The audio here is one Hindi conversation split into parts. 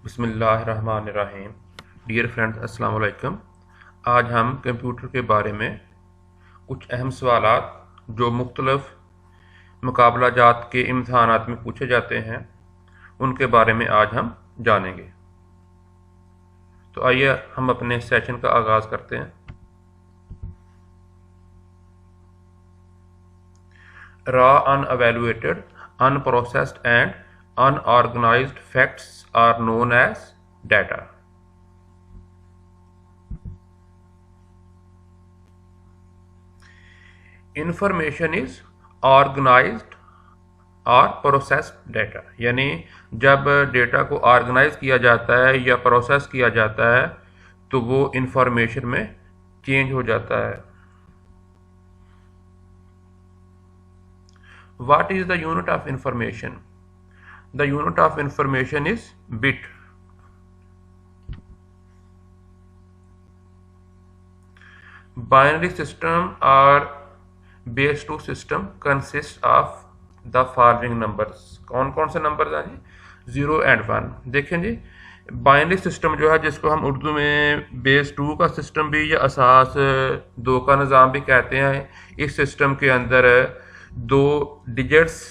बिस्मिल्लाहिर्रहमानिर्रहीम। डियर फ्रेंड्स, अस्सलाम वालेकुम। आज हम कंप्यूटर के बारे में कुछ अहम सवालात जो मुख्तलिफ मुकाबला जात के इम्तहानात में पूछे जाते हैं उनके बारे में आज हम जानेंगे। तो आइए हम अपने सेशन का आगाज़ करते हैं। Raw, unevaluated, unprocessed and unorganized facts are known as data. Information is organized और प्रोसेस्ड डाटा, यानी जब डेटा को ऑर्गेनाइज किया जाता है या प्रोसेस किया जाता है तो वो इंफॉर्मेशन में चेंज हो जाता है। What is the unit of information? The unit of information is bit. Binary system or base 2 system consists of the following numbers. कौन कौन से नंबर हैं जी? 0 and 1। देखें जी, बाइनरी सिस्टम जो है जिसको हम उर्दू में बेस 2 का सिस्टम भी या असास 2 का निज़ाम भी कहते हैं, इस सिस्टम के अंदर 2 डिजिट्स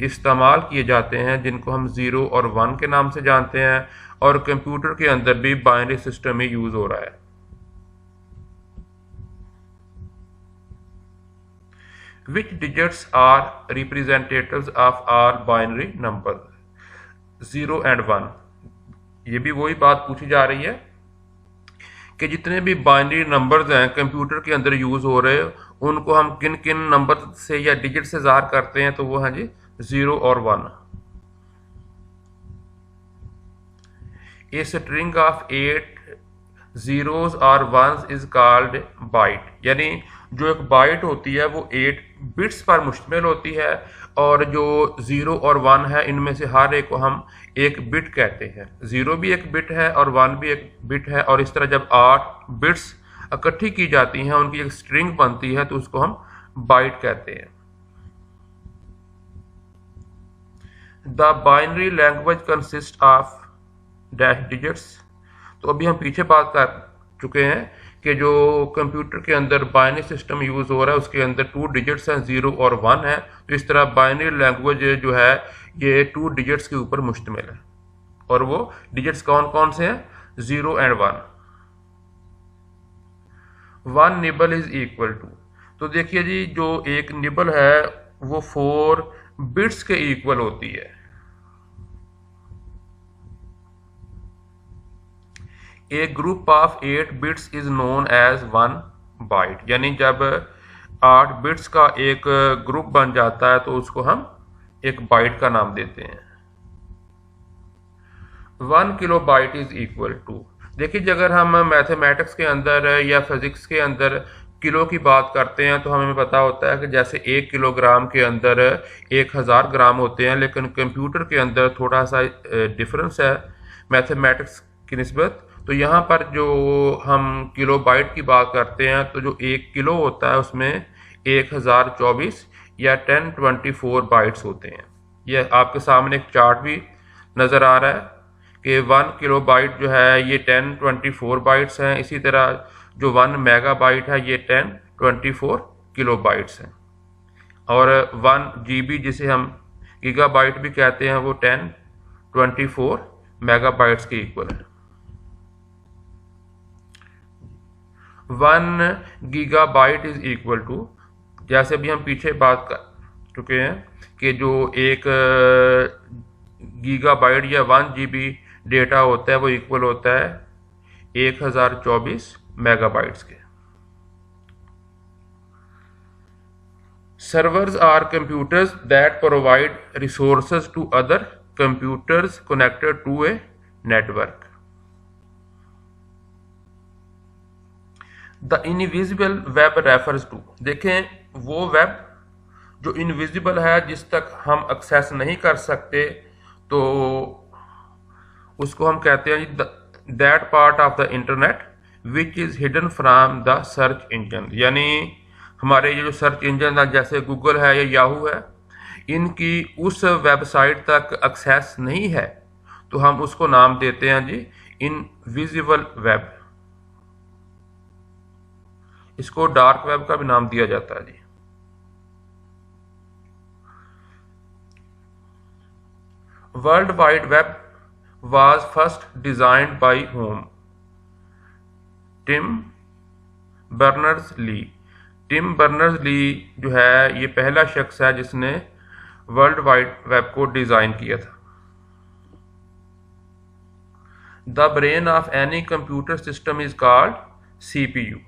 इस्तेमाल किए जाते हैं जिनको हम 0 और 1 के नाम से जानते हैं, और कंप्यूटर के अंदर भी बाइनरी सिस्टम ही यूज़ हो रहा है। Which digits are representatives of all binary numbers? 0 and 1। ये भी वही बात पूछी जा रही है कि जितने भी बाइनरी नंबर्स हैं कंप्यूटर के अंदर यूज़ हो रहे हैं उनको हम किन किन नंबर से या डिजिट से ज़ाहिर करते हैं, तो वो हैं जी 0 और 1। ए स्ट्रिंग ऑफ 8 zeros और ones इज कॉल्ड बाइट, यानी जो एक बाइट होती है वो 8 बिट्स पर मुश्तमिल होती है, और जो 0 और 1 है इनमें से हर एक को हम एक बिट कहते हैं। 0 भी एक बिट है और 1 भी एक बिट है, और इस तरह जब 8 बिट्स इकट्ठी की जाती हैं उनकी एक स्ट्रिंग बनती है तो उसको हम बाइट कहते हैं। The binary language consist of dash digits. तो अभी हम पीछे बात कर चुके हैं कि जो कंप्यूटर के अंदर बाइनरी सिस्टम यूज़ हो रहा है उसके अंदर 2 डिजिट्स हैं, 0 और 1 है। तो इस तरह बाइनरी लैंग्वेज जो है ये 2 डिजिट्स के ऊपर मुश्तमिल है, और वो डिजिट्स कौन कौन से हैं? 0 and 1। 1 nibble is equal to, तो देखिए जी जो एक निबल है वो 4 बिट्स के इक्वल होती है। A group of 8 bits is known as 1 byte, यानी जब 8 बिट्स का एक ग्रुप बन जाता है तो उसको हम एक बाइट का नाम देते हैं। 1 kilobyte is equal to, देखिए अगर हम मैथमेटिक्स के अंदर या फिजिक्स के अंदर किलो की बात करते हैं तो हमें पता होता है कि जैसे 1 किलोग्राम के अंदर 1000 ग्राम होते हैं, लेकिन कंप्यूटर के अंदर थोड़ा सा डिफरेंस है मैथमेटिक्स की निस्बत। तो यहाँ पर जो हम किलो बाइट की बात करते हैं तो जो 1 किलो होता है उसमें 1024 या 1024 बाइट्स होते हैं। यह आपके सामने एक चार्ट भी नज़र आ रहा है कि 1 किलो बाइट जो है ये 1024 बाइट्स हैं। इसी तरह जो 1 मेगा बाइट है ये 1024 किलो बाइट्स हैं, और 1 GB जिसे हम गीगा बाइट भी कहते हैं वो 1024 मेगा बाइट्स के इक्वल है। 1 गीगाबाइट इज इक्वल टू, जैसे भी हम पीछे बात कर चुके हैं कि जो एक गीगाबाइट या 1 GB डेटा होता है वो इक्वल होता है 1024 मेगाबाइट्स के। Servers are computers that provide resources to other computers connected to a network. The invisible web refers to, देखें वो वेब जो इनविजिबल है जिस तक हम एक्सेस नहीं कर सकते तो उसको हम कहते हैं that part of the internet which is hidden from the search engine, यानी हमारे ये जो सर्च इंजन है जैसे गूगल है या याहू है इनकी उस वेबसाइट तक एक्सेस नहीं है तो हम उसको नाम देते हैं जी इनविजिबल वेब। इसको डार्क वेब का भी नाम दिया जाता है जी। World wide web was first designed by होम? Tim Berners Lee. Tim Berners Lee जो है ये पहला शख्स है जिसने वर्ल्ड वाइड वेब को डिजाइन किया था। The brain of any computer system is called CPU।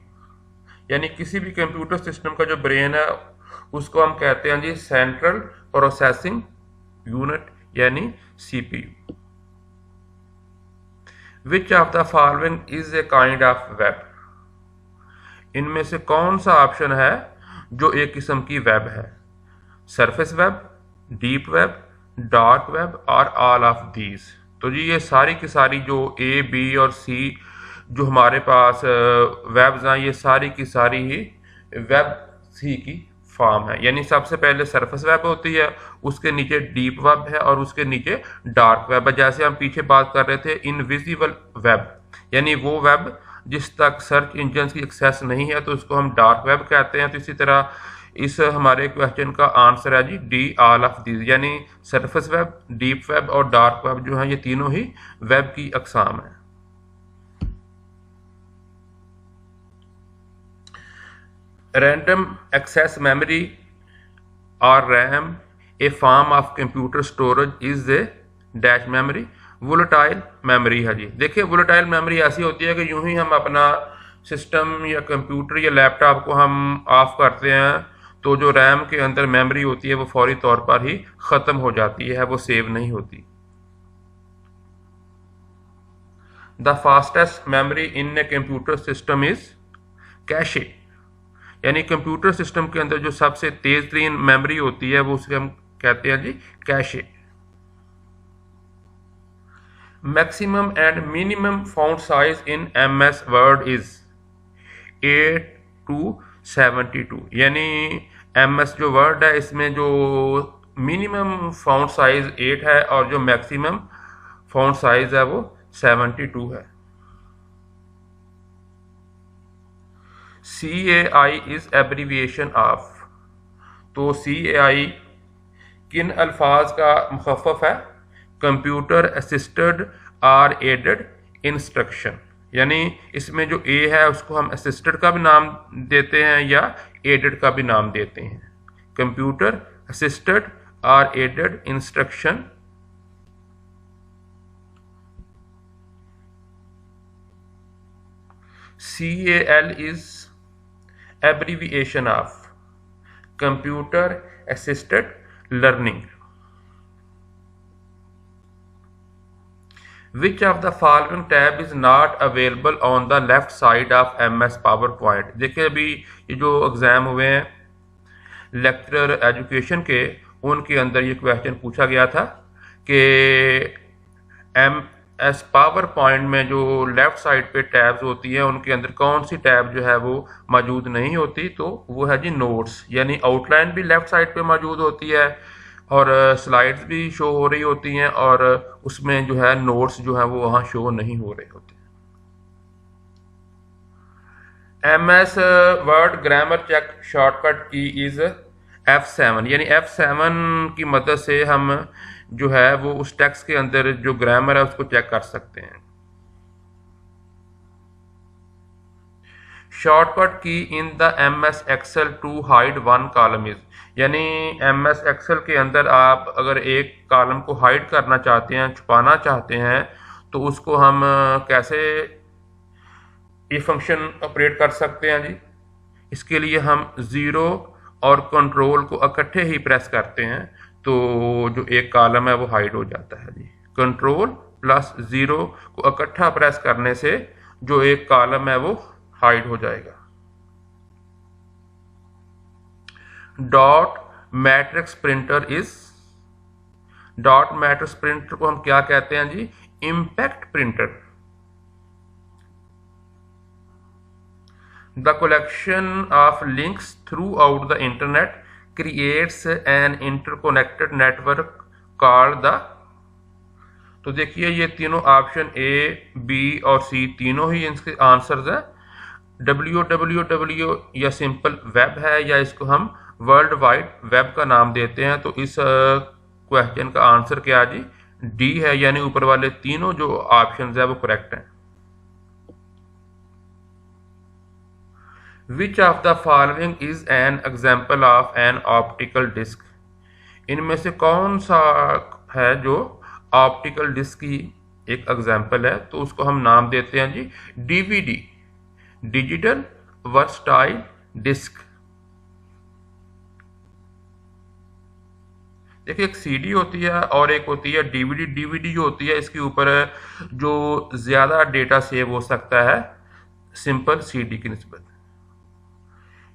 यानी किसी भी कंप्यूटर सिस्टम का जो ब्रेन है उसको हम कहते हैं जी सेंट्रल प्रोसेसिंग यूनिट यानी CPU। Which of the following is a kind of web? इनमें से कौन सा ऑप्शन है जो एक किस्म की वेब है? Surface web, deep web, dark web और ऑल ऑफ दीज। तो जी ये सारी की सारी जो A, B और C जो हमारे पास वेब्स हैं ये सारी की सारी ही वेब C की फॉर्म है। यानी सबसे पहले सरफेस वेब होती है, उसके नीचे डीप वेब है और उसके नीचे डार्क वेब है। जैसे हम पीछे बात कर रहे थे इनविजिबल वेब, यानी वो वेब जिस तक सर्च इंजन की एक्सेस नहीं है तो उसको हम डार्क वेब कहते हैं। तो इसी तरह इस हमारे क्वेश्चन का आंसर है G D all of these, यानी सरफेस वेब, डीप वेब और डार्क वेब जो है ये तीनों ही वेब की अकसाम है। रैंडम एक्सेस मेमोरी और RAM A form of computer storage is a dash memory. Volatile memory है जी। देखिए वोलेटाइल मेमोरी ऐसी होती है कि यूं ही हम अपना सिस्टम या कंप्यूटर या लैपटॉप को हम ऑफ करते हैं तो जो रैम के अंदर मेमोरी होती है वो फौरी तौर पर ही ख़त्म हो जाती है, वो सेव नहीं होती। The fastest memory in a computer system is cache. यानी कंप्यूटर सिस्टम के अंदर जो सबसे तेज तरीन मेमोरी होती है वो उसे हम कहते हैं जी cache. Maximum and minimum found size in MS word is 8 to 72। यानी MS जो वर्ड है इसमें जो मिनिमम फाउंड साइज 8 है और जो मैक्सिमम फाउंड साइज है वो 72 है। CAI is abbreviation of. तो CAI किन अल्फाज का मुखफ़फ़ है? कंप्यूटर असिस्टेड और एडेड इंस्ट्रक्शन। यानी इसमें जो A है उसको हम असिस्टेड का भी नाम देते हैं या एडेड का भी नाम देते हैं। कंप्यूटर असिस्टेड और aided instruction. CAL is abbreviation of computer assisted learning. Which of the following tab is not available on the left side of MS PowerPoint? देखिए अभी ये जो एग्ज़ाम हुए हैं लेक्चरर एजुकेशन के, उनके अंदर ये क्वेश्चन पूछा गया था कि MS PowerPoint में जो लेफ़्ट साइड पे टैब्स होती हैं उनके अंदर कौन सी टैब जो है वो मौजूद नहीं होती? तो वो है जी नोट्स। यानी आउटलाइन भी लेफ़्ट साइड पे मौजूद होती है और स्लाइड्स भी शो हो रही होती हैं और उसमें जो है नोट्स जो है वो वहाँ शो नहीं हो रहे होते। MS word grammar check shortcut key is F7। यानी F7 की मदद से हम जो है वो उस टेक्स्ट के अंदर जो ग्रामर है उसको चेक कर सकते हैं। Shortcut key in the MS Excel to hide one column is. यानी MS Excel के अंदर आप अगर एक कॉलम को हाइड करना चाहते हैं, छुपाना चाहते हैं, तो उसको हम कैसे ये फंक्शन ऑपरेट कर सकते हैं जी? इसके लिए हम ज़ीरो और कंट्रोल को इकट्ठे ही प्रेस करते हैं तो जो एक कॉलम है वो हाइड हो जाता है जी। कंट्रोल प्लस ज़ीरो को इकट्ठा प्रेस करने से जो एक कॉलम है वो हाइड हो जाएगा। Dot matrix printer is. Dot matrix printer को हम क्या कहते हैं जी? Impact printer. The collection of links throughout the internet creates an interconnected network called the. तो देखिए ये तीनों ऑप्शन ए, बी और सी तीनों ही इसके आंसर्स हैं। www या सिंपल वेब है, या इसको हम वर्ल्ड वाइड वेब का नाम देते हैं। तो इस क्वेश्चन का आंसर क्या जी? डी है, यानी ऊपर वाले तीनों जो ऑप्शंस है वो करेक्ट हैं। Which of the following is an example of an optical disc? इनमें से कौन सा है जो ऑप्टिकल डिस्क की एक एग्जाम्पल है? तो उसको हम नाम देते हैं जी डीवीडी, डिजिटल वर्सटाइल डिस्क। देखिए एक सीडी होती है और एक होती है डीवीडी। डीवीडी जो होती है इसके ऊपर जो ज़्यादा डेटा सेव हो सकता है सिंपल सीडी की निस्बत।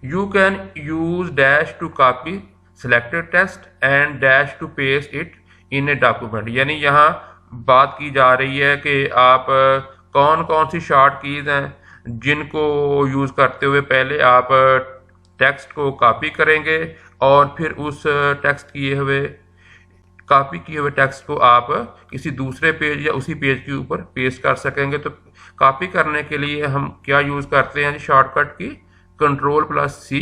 You can use dash to copy selected text and dash to paste it in a document. यानी यहाँ बात की जा रही है कि आप कौन कौन सी शॉर्ट कीज़ हैं जिनको यूज़ करते हुए पहले आप टेक्स्ट को कॉपी करेंगे और फिर उस टेक्स्ट किए हुए कॉपी किए हुए टेक्स्ट को आप किसी दूसरे पेज या उसी पेज के ऊपर पेस्ट कर सकेंगे। तो कॉपी करने के लिए हम क्या यूज़ करते हैं? शॉर्टकट की Ctrl+C।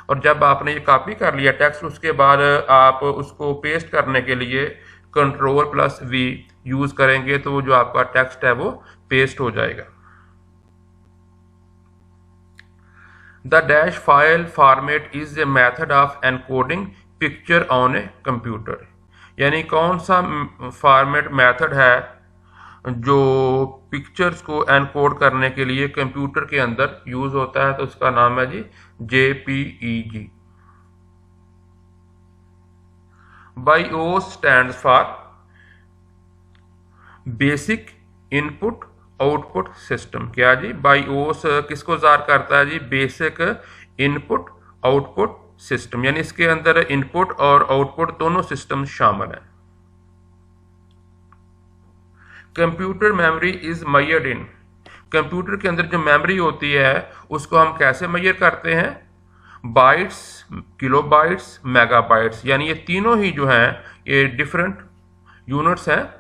और जब आपने ये कॉपी कर लिया टेक्स्ट, उसके बाद आप उसको पेस्ट करने के लिए Ctrl+V यूज़ करेंगे, तो वो जो आपका टेक्स्ट है वो पेस्ट हो जाएगा। The dash file format is a method of encoding picture on a computer. यानी कौन सा फॉर्मेट मेथड है जो पिक्चर्स को एनकोड करने के लिए कंप्यूटर के अंदर यूज होता है? तो उसका नाम है जी JPEG। BIOS stands for basic input output system. क्या जी? BIOS किसको ज़ाहिर करता है जी? बेसिक इनपुट आउटपुट सिस्टम, यानी इसके अंदर इनपुट और आउटपुट दोनों सिस्टम शामिल हैं। Computer memory is measured in. Computer के अंदर जो मेमोरी होती है उसको हम कैसे मेजर करते हैं? Bytes, kilobytes, megabytes. यानी ये तीनों ही जो हैं ये डिफरेंट यूनिट्स हैं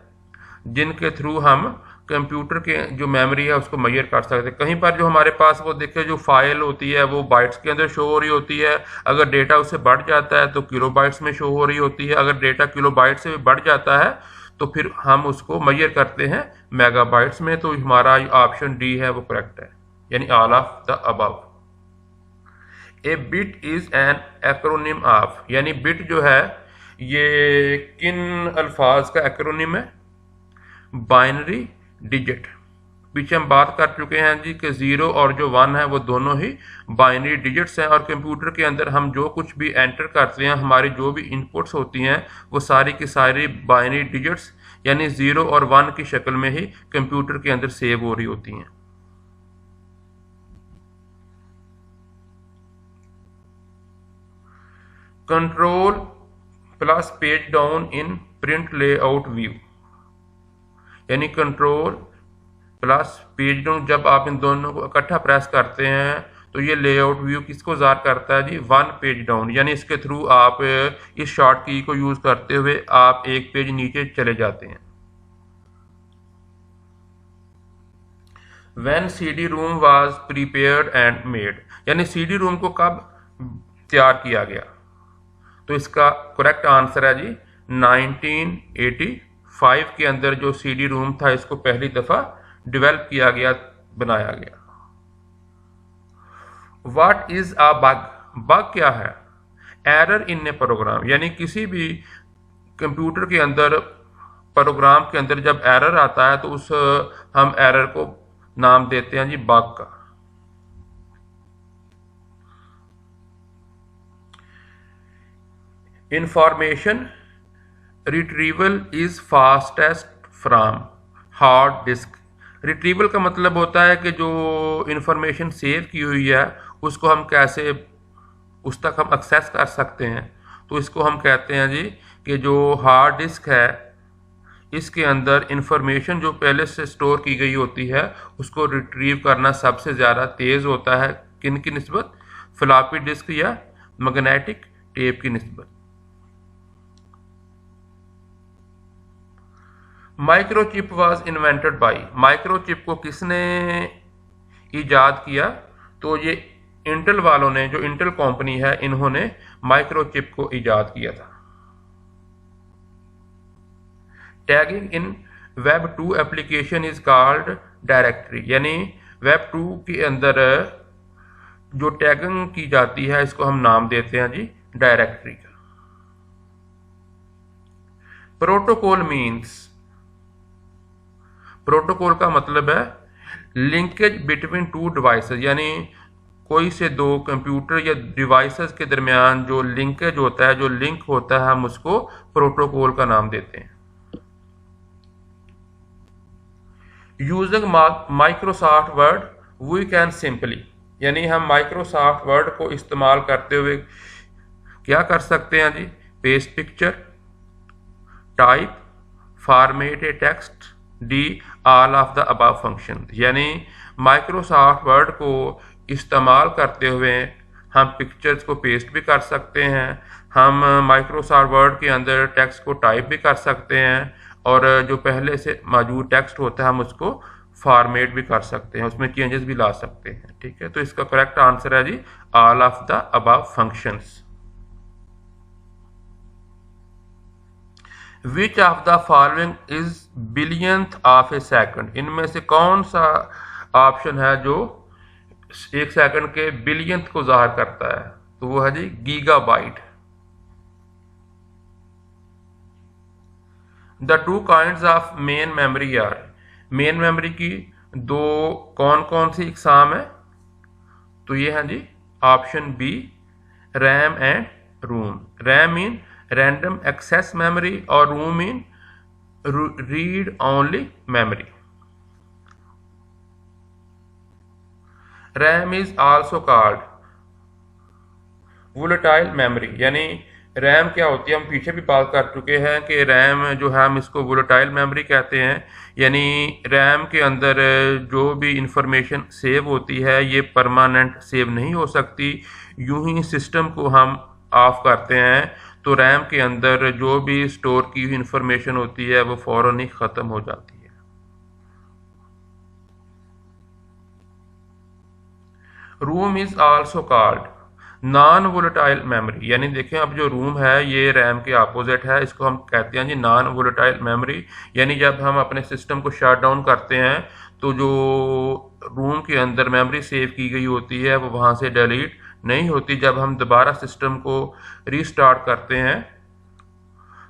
जिनके थ्रू हम कंप्यूटर के जो मेमोरी है उसको मेजर कर सकते हैं। कहीं पर जो हमारे पास वो देखिए जो फाइल होती है वो बाइट्स के अंदर शो हो रही होती है। अगर डेटा उससे बढ़ जाता है तो किलोबाइट्स में शो हो रही होती है। अगर डेटा किलोबाइट से भी बढ़ जाता है तो फिर हम उसको मेजर करते हैं मेगाबाइट्स में। तो हमारा ऑप्शन डी है वो करेक्ट है, यानी all of the above. A bit is an acronym of. यानी बिट जो है ये किन अल्फाज का एक्रोनिम है? Binary digit. पीछे हम बात कर चुके हैं जी कि 0 और जो 1 है वो दोनों ही बाइनरी डिजिट्स हैं। और कंप्यूटर के अंदर हम जो कुछ भी एंटर करते हैं, हमारी जो भी इनपुट्स होती हैं वो सारी की सारी बाइनरी डिजिट्स यानी 0 और 1 की शक्ल में ही कंप्यूटर के अंदर सेव हो रही होती हैं। Ctrl+ page down in print layout view. यानी Ctrl+ पेज डाउन, जब आप इन दोनों को इकट्ठा प्रेस करते हैं तो ये लेआउट व्यू किसको ज़ाहिर करता है जी? 1 पेज डाउन। यानी इसके थ्रू आप इस शॉर्ट की को यूज़ करते हुए आप एक पेज नीचे चले जाते हैं। When CD room was prepared and made। यानी CD रूम को कब तैयार किया गया? तो इसका करेक्ट आंसर है जी 1985 के अंदर जो CD रूम था इसको पहली दफ़ा डेवलप किया गया, बनाया गया। What is a bug? Bug क्या है? Error in a program. यानी किसी भी कंप्यूटर के अंदर प्रोग्राम के अंदर जब एरर आता है तो उस हम एरर को नाम देते हैं जी बग का। Information retrieval is fastest from hard disk. Retrieval का मतलब होता है कि जो इंफॉर्मेशन सेव की हुई है उसको हम कैसे उस तक हम एक्सेस कर सकते हैं। तो इसको हम कहते हैं जी कि जो हार्ड डिस्क है इसके अंदर इंफॉर्मेशन जो पहले से स्टोर की गई होती है उसको रिट्रीव करना सबसे ज़्यादा तेज़ होता है। किन की निस्बत? फ्लॉपी डिस्क या मैग्नेटिक टेप की निस्बत। Microchip was invented by, microchip को किसने ईजाद किया? तो ये इंटेल वालों ने, जो इंटेल कंपनी है, इन्होंने माइक्रोचिप को ईजाद किया था। Tagging in web 2 application is called directory, यानी वेब 2 के अंदर जो टैगिंग की जाती है इसको हम नाम देते हैं जी डायरेक्टरी का। प्रोटोकॉल मीन्स, प्रोटोकॉल का मतलब है लिंकेज बिटवीन टू डिवाइसेस, यानी कोई से दो कंप्यूटर या डिवाइसेस के दरमियान जो लिंकेज होता है, जो लिंक होता है, हम उसको प्रोटोकॉल का नाम देते हैं। Using Microsoft Word we can simply, यानी हम माइक्रोसॉफ्ट वर्ड को इस्तेमाल करते हुए क्या कर सकते हैं जी? Paste picture, type, format a text, D all of the above function, यानी माइक्रोसॉफ्ट वर्ड को इस्तेमाल करते हुए हम पिक्चर्स को पेस्ट भी कर सकते हैं, हम माइक्रोसॉफ्ट वर्ड के अंदर टेक्स्ट को टाइप भी कर सकते हैं, और जो पहले से मौजूद टेक्स्ट होता है हम उसको फॉर्मेट भी कर सकते हैं, उसमें चेंजेस भी ला सकते हैं। ठीक है, तो इसका करेक्ट आंसर है जी all of the above functions. Which of the following is billionth of a second, इनमें से कौन सा ऑप्शन है जो एक सेकंड के बिलियंथ को जाहिर करता है? तो वो है जी gigabyte. The two kinds of main memory are, main memory की दो कौन कौन सी इकसाम है? तो ये है जी option B, RAM and ROM. RAM mean random access memory और ROM mean read only memory. RAM is also called volatile memory, यानी रैम क्या होती है, हम पीछे भी बात कर चुके हैं कि रैम जो है हम इसको वोलेटाइल मेमोरी कहते हैं, यानी रैम के अंदर जो भी इंफॉर्मेशन सेव होती है ये परमानेंट सेव नहीं हो सकती। यूं ही सिस्टम को हम ऑफ करते हैं तो रैम के अंदर जो भी स्टोर की हुई इंफॉर्मेशन होती है वो फौरन ही ख़त्म हो जाती है। Room is also called non volatile memory, यानी देखें अब जो रूम है ये रैम के अपोजिट है, इसको हम कहते हैं जी नॉन वोलेटाइल मेमोरी। यानी जब हम अपने सिस्टम को शट डाउन करते हैं तो जो रूम के अंदर मेमोरी सेव की गई होती है वो वहाँ से डिलीट नहीं होती। जब हम दोबारा सिस्टम को रीस्टार्ट करते हैं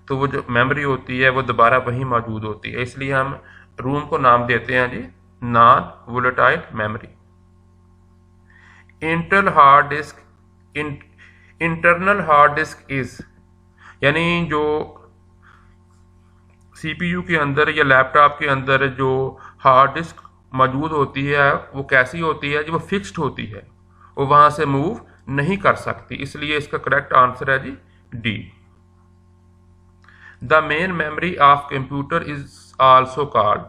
तो वो जो मेमोरी होती है वो दोबारा वहीं मौजूद होती है, इसलिए हम रूम को नाम देते हैं जी non volatile memory. Internal hard disk, internal hard disk is, यानी जो सीपीयू के अंदर या लैपटॉप के अंदर जो हार्ड डिस्क मौजूद होती है वो कैसी होती है जी? वो फिक्स्ड होती है, वो वहां से मूव नहीं कर सकती, इसलिए इसका करेक्ट आंसर है G D. The main memory of computer is also called,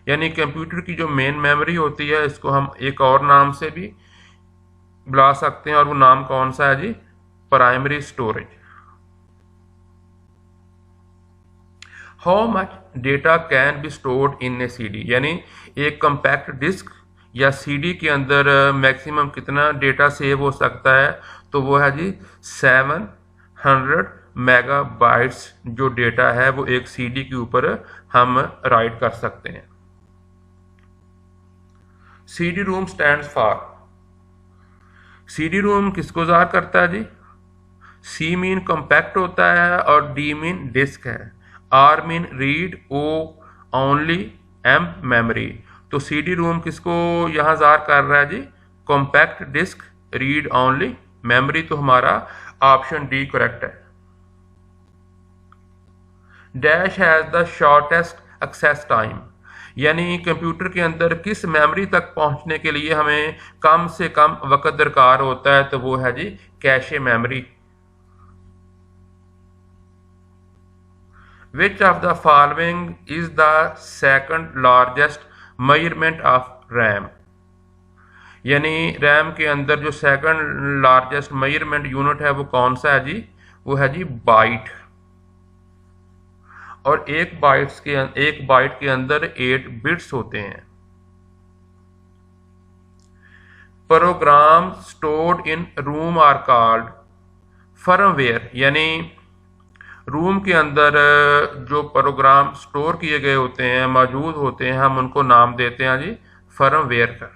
यानी कंप्यूटर की जो मेन मेमोरी होती है इसको हम एक और नाम से भी बुला सकते हैं, और वो नाम कौन सा है जी? Primary storage. How much data can be stored in a CD, यानी एक कम्पैक्ट डिस्क या सीडी के अंदर मैक्सिमम कितना डेटा सेव हो सकता है? तो वो है जी 700 मेगाबाइट्स जो डेटा है वो एक सीडी के ऊपर हम राइट कर सकते हैं। CD ROM stands for, CD ROM किसको ज़ाहिर करता है जी? सी मीन कॉम्पैक्ट होता है और डी मीन डिस्क है, R mean read, O only, M memory. तो सीडी रोम किसको यहाँ ज़ाहिर कर रहा है जी? Compact disk, read only memory. तो हमारा ऑप्शन डी करेक्ट है। Dash has the shortest access time, यानी कंप्यूटर के अंदर किस मेमोरी तक पहुंचने के लिए हमें कम से कम वक्त दरकार होता है? तो वो है जी cache memory. Which of the following is the second largest measurement of RAM, यानी रैम के अंदर जो सेकंड लार्जेस्ट मेजरमेंट यूनिट है वो कौन सा है जी? वो है जी बाइट। और एक बाइट के अंदर 8 बिट्स होते हैं। Program stored in ROM are called firmware, यानी रूम के अंदर जो प्रोग्राम स्टोर किए गए होते हैं, मौजूद होते हैं, हम उनको नाम देते हैं जी फर्मवेयर का।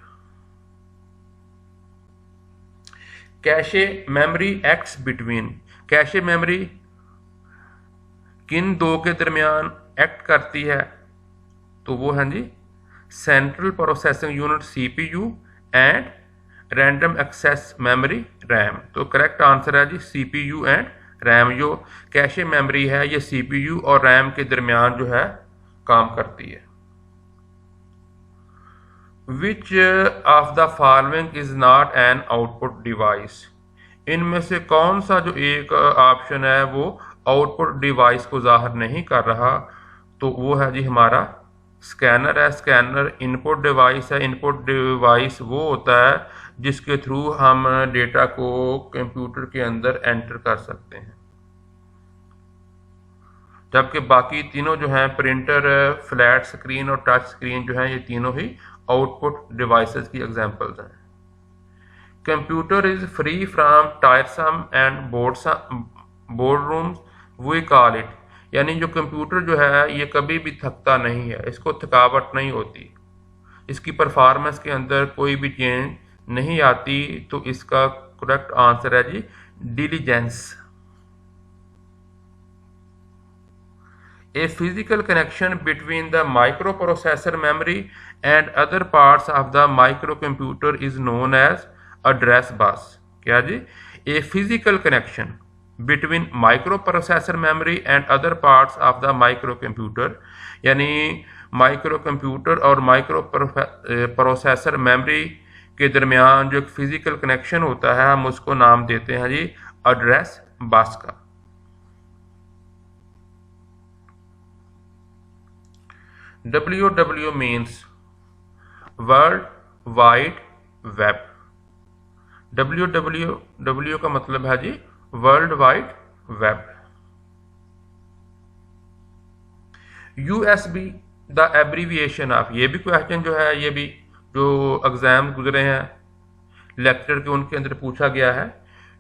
Cache memory acts between, cache memory किन दो के दरमियान एक्ट करती है? तो वो है जी central processing unit CPU and random access memory RAM. तो करेक्ट आंसर है जी सीपीयू एंड रैम। जो कैशे मेमोरी है ये सीपीयू और रैम के दरमियान जो है काम करती है। Which of the following is not an output device, इनमें से कौन सा जो एक ऑप्शन है वो आउटपुट डिवाइस को जाहिर नहीं कर रहा? तो वो है जी हमारा स्कैनर है। स्कैनर इनपुट डिवाइस है। इनपुट डिवाइस वो होता है जिसके थ्रू हम डेटा को कंप्यूटर के अंदर एंटर कर सकते हैं, जबकि बाकी तीनों जो हैं प्रिंटर, फ्लैट स्क्रीन और टच स्क्रीन जो हैं ये तीनों ही आउटपुट डिवाइसेस की एग्जांपल्स हैं। Computer is free from tiresome and boredom we call it, यानी जो कंप्यूटर जो है ये कभी भी थकता नहीं है, इसको थकावट नहीं होती, इसकी परफॉर्मेंस के अंदर कोई भी चेंज नहीं आती। तो इसका करेक्ट आंसर है जी diligence. A physical connection between the microprocessor memory and other parts of the microcomputer is known as address bus। क्या जी? A physical connection between microprocessor memory and other parts of the microcomputer, यानी माइक्रो कंप्यूटर और माइक्रो प्रोसेसर मेमोरी के दरमियान जो एक फिजिकल कनेक्शन होता है हम उसको नाम देते हैं जी एड्रेस बस का। WW means world wide web. WWW का मतलब है जी world wide web. USB the abbreviation of, ये भी क्वेश्चन जो है ये भी जो एग्जाम गुजरे हैं लेक्चर के उनके अंदर पूछा गया है।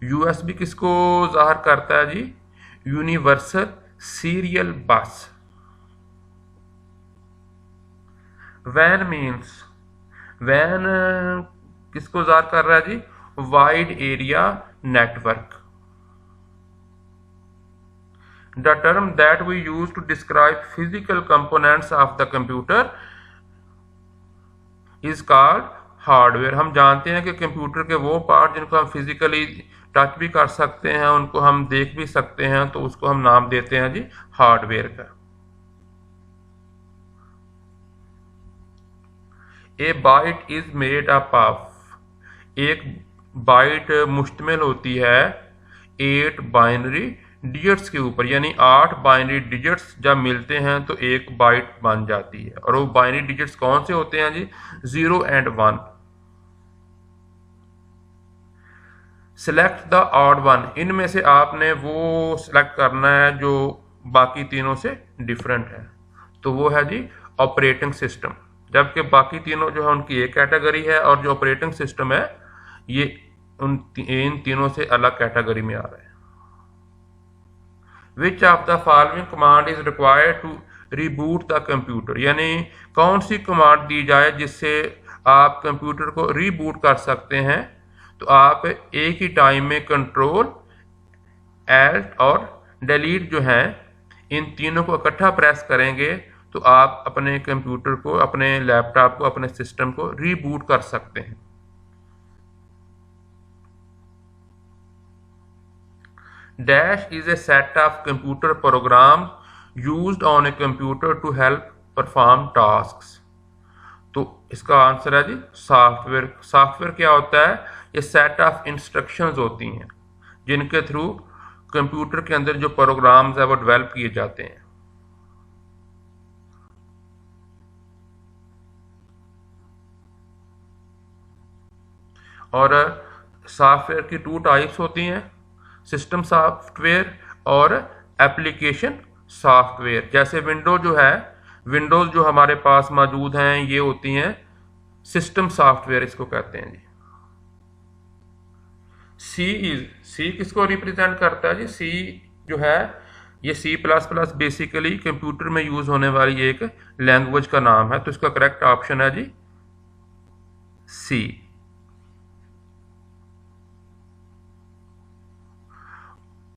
USB किसको जाहिर करता है जी? Universal serial bus. वैन मीन्स, वैन किसको जाहिर कर रहा है जी? Wide area network. The term that we use to describe physical components of the computer is called hardware। हम जानते हैं कि कंप्यूटर के वो पार्ट जिनको हम फिजिकली टच भी कर सकते हैं, उनको हम देख भी सकते हैं, तो उसको हम नाम देते हैं जी हार्डवेयर का। ए bite is made up of, एक बाइट मुश्तमिल होती है 8 बाइनरी डिजिट्स के ऊपर, यानी 8 बाइनरी डिजिट्स जब मिलते हैं तो एक बाइट बन जाती है। और वो बाइनरी डिजिट्स कौन से होते हैं जी? 0 and 1। Select the odd one, इनमें से आपने वो सिलेक्ट करना है जो बाकी तीनों से डिफरेंट है, तो वो है जी ऑपरेटिंग सिस्टम। जबकि बाकी तीनों जो है उनकी एक कैटेगरी है और जो ऑपरेटिंग सिस्टम है ये इन तीनों से अलग कैटेगरी में आ रहा है। Which of the following command is required to reboot the computer, यानी कौन सी कमांड दी जाए जिससे आप कंप्यूटर को रीबूट कर सकते हैं? तो आप एक ही टाइम में कंट्रोल, एल्ट और डिलीट जो हैं इन तीनों को इकट्ठा प्रेस करेंगे तो आप अपने कंप्यूटर को, अपने लैपटॉप को, अपने सिस्टम को रीबूट कर सकते हैं। Dash is a set of computer programs used on a computer to help perform tasks। तो इसका आंसर है जी सॉफ्टवेयर। सॉफ्टवेयर क्या होता है? ये सेट ऑफ इंस्ट्रक्शंस होती हैं जिनके थ्रू कंप्यूटर के अंदर जो प्रोग्राम्स है वो डेवलप किए जाते हैं। और सॉफ्टवेयर की 2 टाइप्स होती हैं, सिस्टम सॉफ्टवेयर और एप्लीकेशन सॉफ्टवेयर। जैसे विंडोज़ जो हमारे पास मौजूद हैं ये होती हैं सिस्टम सॉफ्टवेयर, इसको कहते हैं जी। सी किसको रिप्रेजेंट करता है जी? सी जो है ये C plus plus basically computer में यूज होने वाली एक लैंग्वेज का नाम है, तो इसका करेक्ट ऑप्शन है जी C.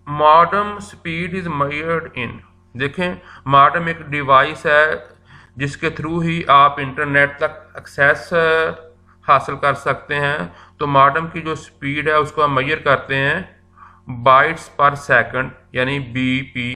Modem speed is measured in. देखें, मॉडेम एक डिवाइस है जिसके थ्रू ही आप इंटरनेट तक एक्सेस हासिल कर सकते हैं। तो मॉडेम की जो स्पीड है उसको हम मेजर करते हैं बाइट्स पर सेकंड, यानी बीपी